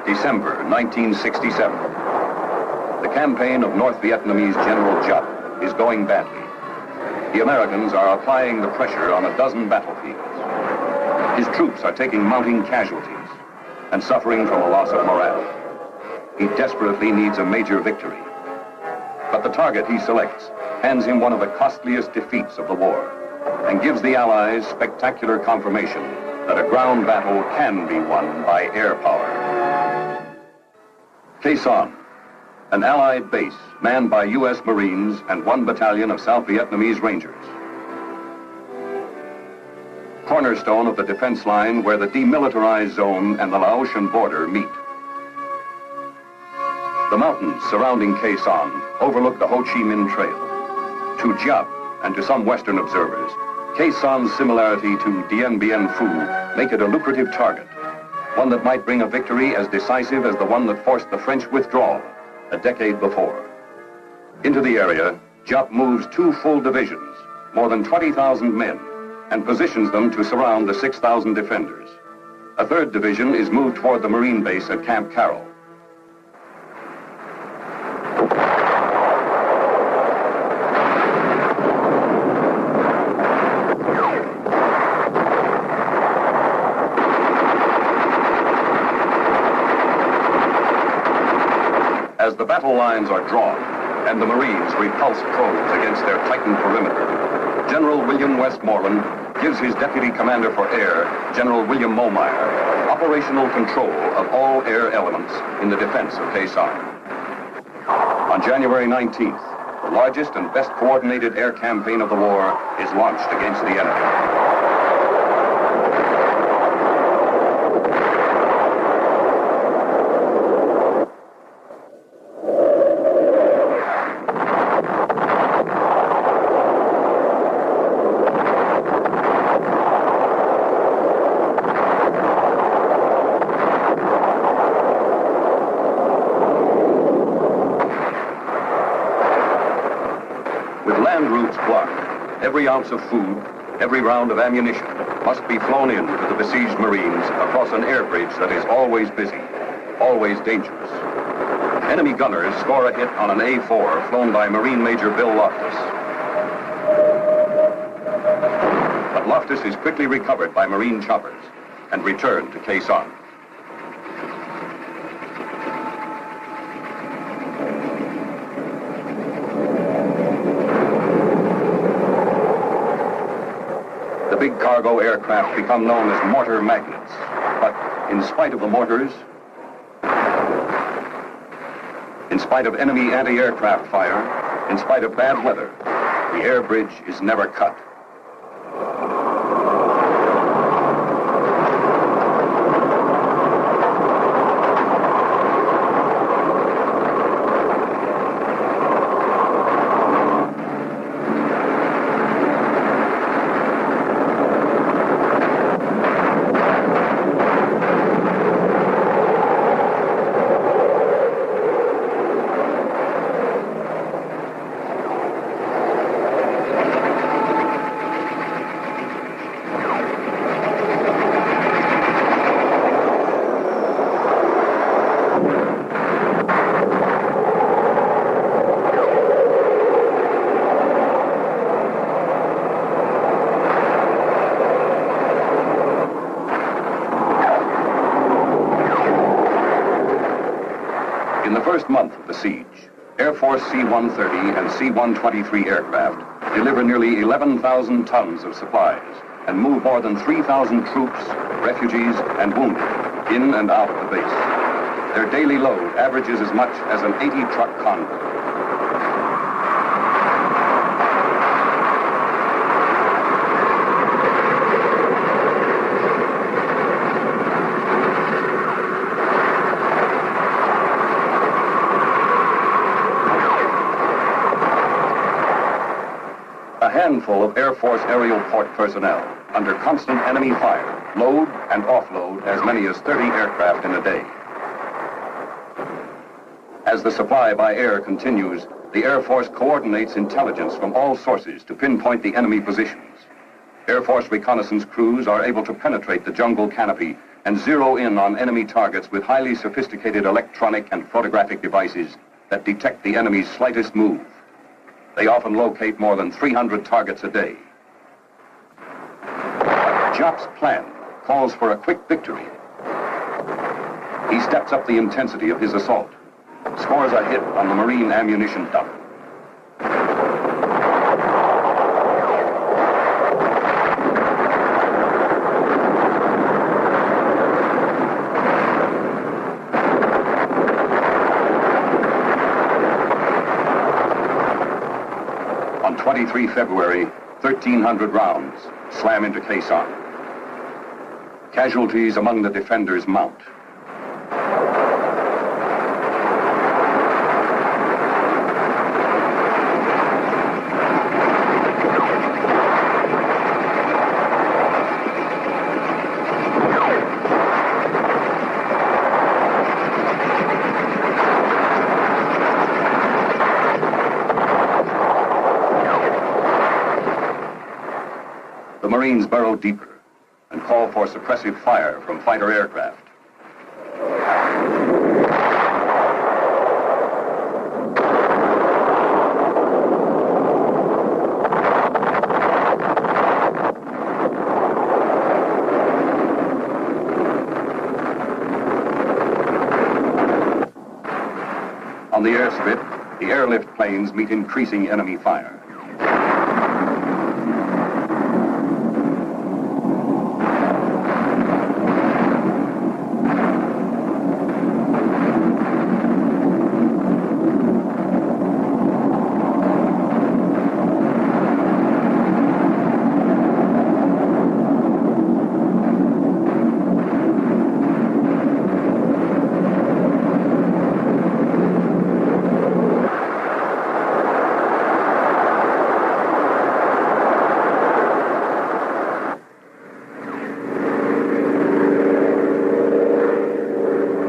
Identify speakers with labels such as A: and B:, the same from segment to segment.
A: December 1967. The campaign of North Vietnamese General Giap is going badly. The Americans are applying the pressure on a dozen battlefields. His troops are taking mounting casualties and suffering from a loss of morale. He desperately needs a major victory. But the target he selects hands him one of the costliest defeats of the war and gives the Allies spectacular confirmation that a ground battle can be won by air power. Quai Son, an Allied base manned by U.S. Marines and 1 battalion of South Vietnamese Rangers. Cornerstone of the defense line where the demilitarized zone and the Laotian border meet. The mountains surrounding Quai Son overlook the Ho Chi Minh Trail. To Giap and to some Western observers, Quai Son's similarity to Dien Bien Phu make it a lucrative target, one that might bring a victory as decisive as the one that forced the French withdrawal a decade before. Into the area, Giap moves 2 full divisions, more than 20,000 men, and positions them to surround the 6,000 defenders. A 3rd division is moved toward the Marine base at Camp Carroll. As the battle lines are drawn and the Marines repulse foes against their tightened perimeter, General William Westmoreland gives his Deputy Commander for Air, General William Momeyer, operational control of all air elements in the defense of Quai Son. On January 19th, the largest and best coordinated air campaign of the war is launched against the enemy. With land routes blocked, every ounce of food, every round of ammunition must be flown in to the besieged Marines across an air bridge that is always busy, always dangerous. Enemy gunners score a hit on an A-4 flown by Marine Major Bill Loftus. But Loftus is quickly recovered by Marine choppers and returned to Quai Son. The big cargo aircraft become known as mortar magnets. But in spite of the mortars, in spite of enemy anti-aircraft fire, in spite of bad weather, the air bridge is never cut. In the first month of the siege, Air Force C-130 and C-123 aircraft deliver nearly 11,000 tons of supplies and move more than 3,000 troops, refugees, and wounded in and out of the base. Their daily load averages as much as an 80-truck convoy. A handful of Air Force aerial port personnel, under constant enemy fire, load and offload as many as 30 aircraft in a day. As the supply by air continues, the Air Force coordinates intelligence from all sources to pinpoint the enemy positions. Air Force reconnaissance crews are able to penetrate the jungle canopy and zero in on enemy targets with highly sophisticated electronic and photographic devices that detect the enemy's slightest move. They often locate more than 300 targets a day. Jop's plan calls for a quick victory. He steps up the intensity of his assault, scores a hit on the Marine ammunition dump. On 23 February, 1,300 rounds slam into Khe Sanh. Casualties among the defenders mount. The Marines burrow deeper and call for suppressive fire from fighter aircraft. On the airstrip, the airlift planes meet increasing enemy fire.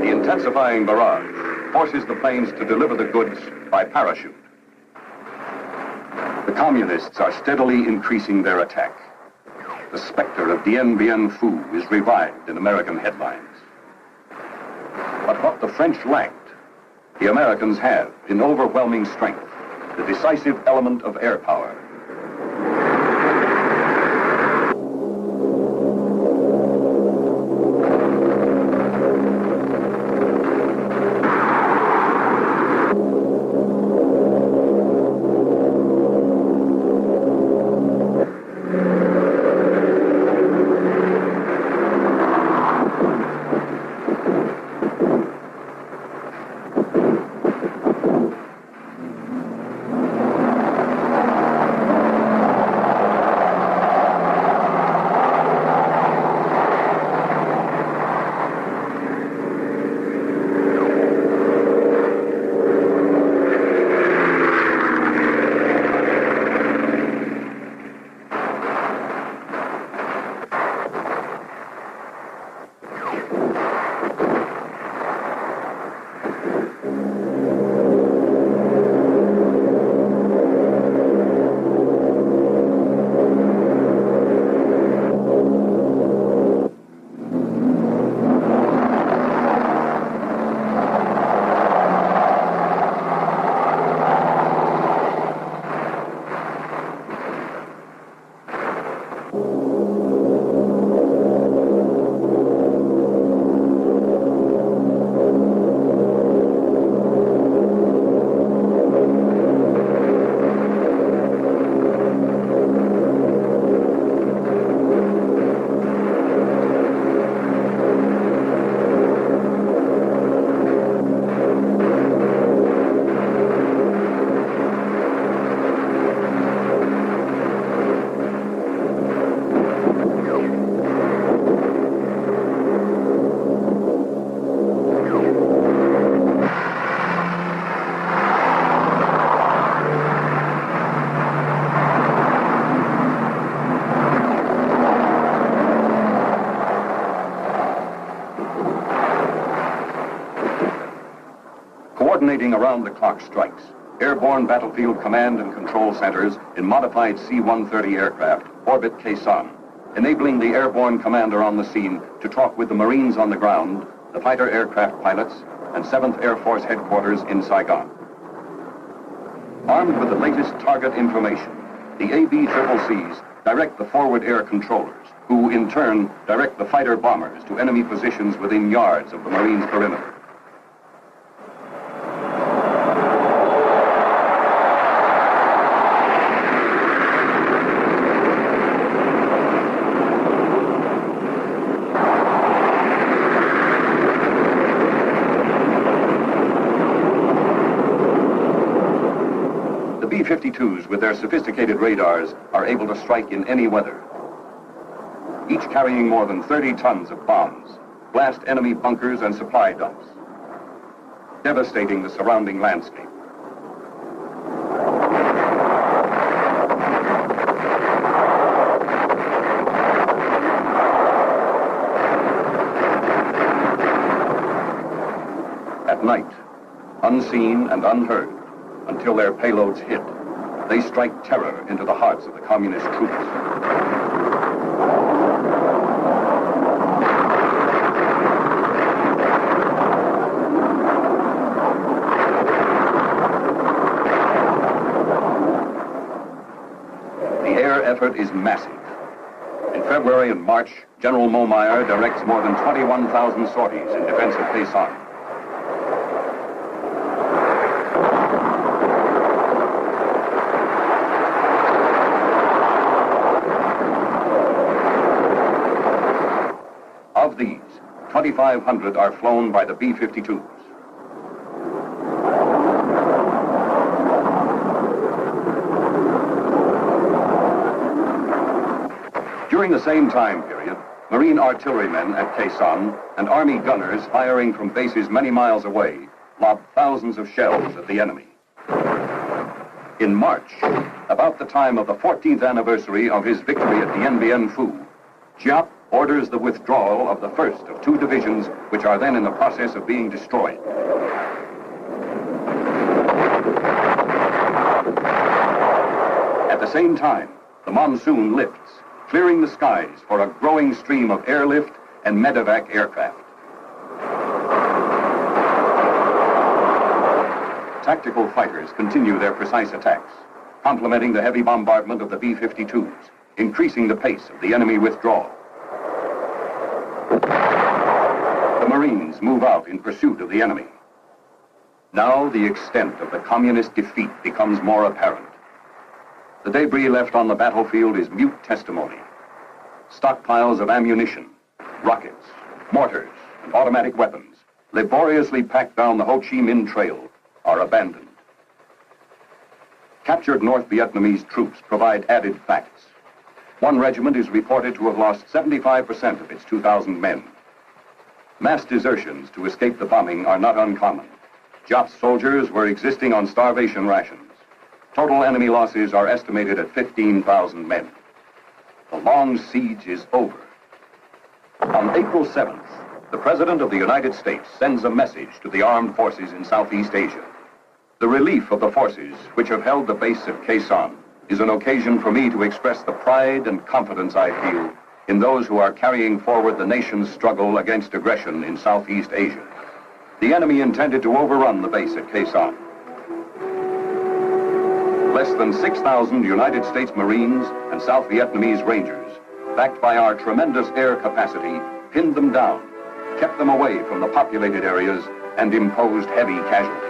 A: Intensifying barrage forces the planes to deliver the goods by parachute. The communists are steadily increasing their attack. The specter of Dien Bien Phu is revived in American headlines. But what the French lacked, the Americans have in overwhelming strength, the decisive element of air power. Coordinating around-the-clock strikes, airborne battlefield command and control centers in modified C-130 aircraft orbit Quezon, enabling the airborne commander on the scene to talk with the Marines on the ground, the fighter aircraft pilots, and 7th Air Force headquarters in Saigon. Armed with the latest target information, the ABCCs direct the forward air controllers, who in turn direct the fighter bombers to enemy positions within yards of the Marines' perimeter. The B-52s, with their sophisticated radars, are able to strike in any weather. Each carrying more than 30 tons of bombs, blast enemy bunkers and supply dumps, devastating the surrounding landscape. At night, unseen and unheard, until their payloads hit, they strike terror into the hearts of the communist troops. The air effort is massive. In February and March, General Momeyer directs more than 21,000 sorties in defense of Quezon. Of these, 2,500 are flown by the B-52s. During the same time period, Marine artillerymen at Quezon and Army gunners firing from bases many miles away lobbed thousands of shells at the enemy. In March, about the time of the 14th anniversary of his victory at Dien Bien Phu, Giap orders the withdrawal of the first of 2 divisions which are then in the process of being destroyed. At the same time, the monsoon lifts, clearing the skies for a growing stream of airlift and medevac aircraft. Tactical fighters continue their precise attacks, complementing the heavy bombardment of the B-52s, increasing the pace of the enemy withdrawal. The Marines move out in pursuit of the enemy. Now the extent of the communist defeat becomes more apparent. The debris left on the battlefield is mute testimony. Stockpiles of ammunition, rockets, mortars, and automatic weapons, laboriously packed down the Ho Chi Minh Trail, are abandoned. Captured North Vietnamese troops provide added facts. One regiment is reported to have lost 75% of its 2,000 men. Mass desertions to escape the bombing are not uncommon. Giap's soldiers were existing on starvation rations. Total enemy losses are estimated at 15,000 men. The long siege is over. On April 7th, the President of the United States sends a message to the armed forces in Southeast Asia. The relief of the forces which have held the base at Quezon is an occasion for me to express the pride and confidence I feel in those who are carrying forward the nation's struggle against aggression in Southeast Asia. The enemy intended to overrun the base at Quezon. Less than 6,000 United States Marines and South Vietnamese Rangers, backed by our tremendous air capacity, pinned them down, kept them away from the populated areas, and imposed heavy casualties.